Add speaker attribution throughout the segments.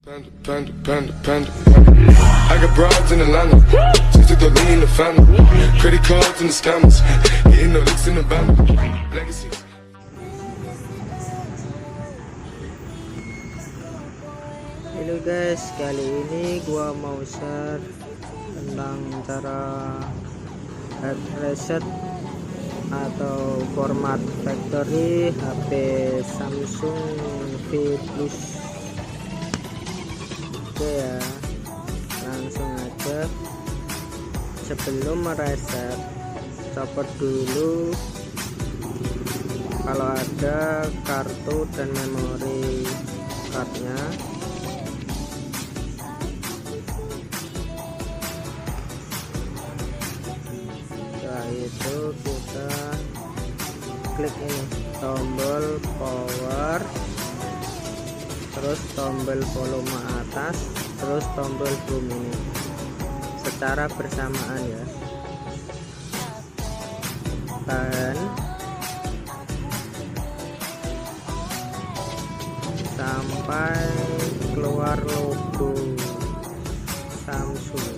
Speaker 1: Panda. I got broads in Atlanta, just to lean the family. Credit cards and the scammers, getting no licks in the band. Legacy.
Speaker 2: Halo guys, kali ini gua mau share tentang cara hard reset atau format factory HP Samsung V Plus. Oke ya, langsung aja. Sebelum mereset, copot dulu kalau ada kartu dan memori cardnya. Setelah itu kita klik ini tombol power, terus tombol volume atas, terus tombol boom ini secara bersamaan ya, dan sampai keluar logo Samsung.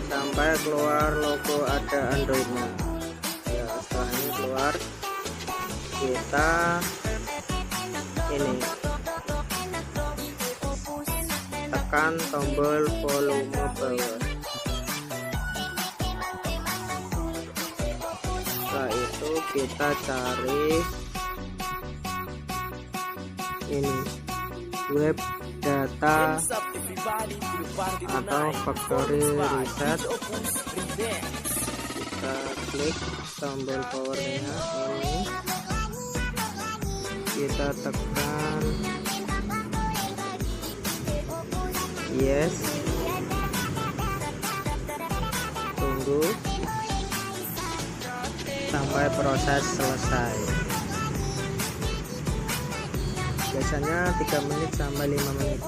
Speaker 2: Sampai keluar logo ada Androidnya ya. Setelah ini keluar, kita ini tekan tombol volume bawah. Setelah itu kita cari ini web data atau factory reset. Kita klik tombol powernya ini, kita tekan yes, tunggu sampai proses selesai. Biasanya 3 menit sampai 5 menit.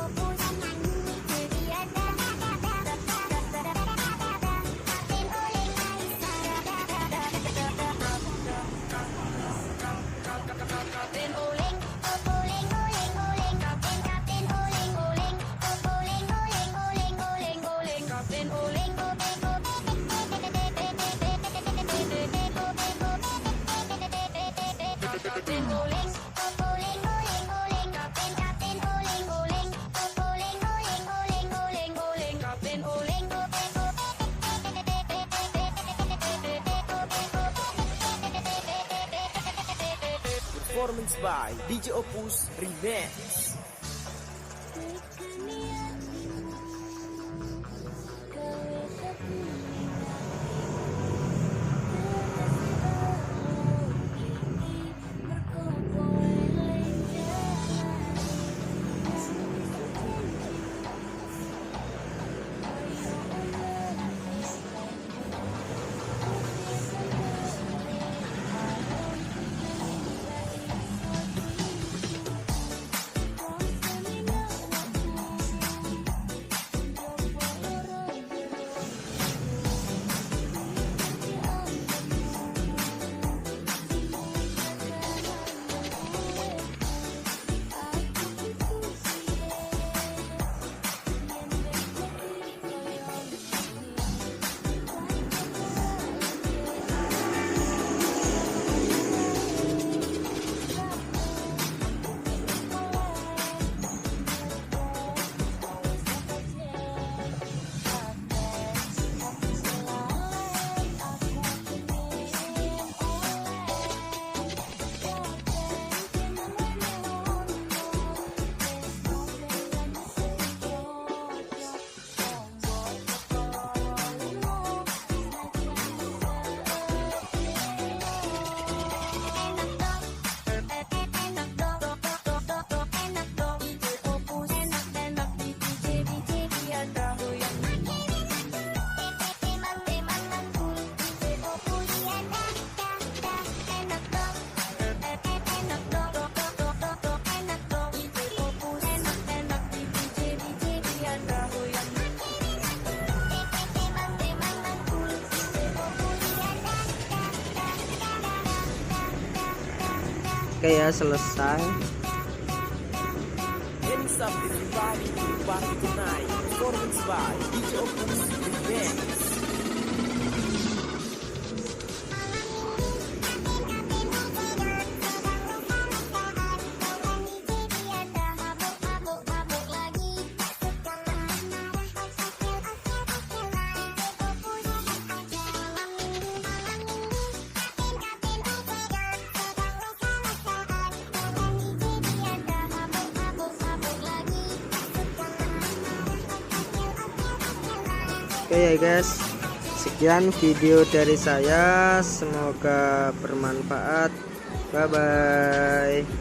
Speaker 3: Performance by DJ Opus Remix.
Speaker 2: Oke ya, selesai.
Speaker 3: Hands up everybody, party tonight. Performance by DJ Opus Remix.
Speaker 2: Oke ya guys, sekian video dari saya, semoga bermanfaat. Bye bye.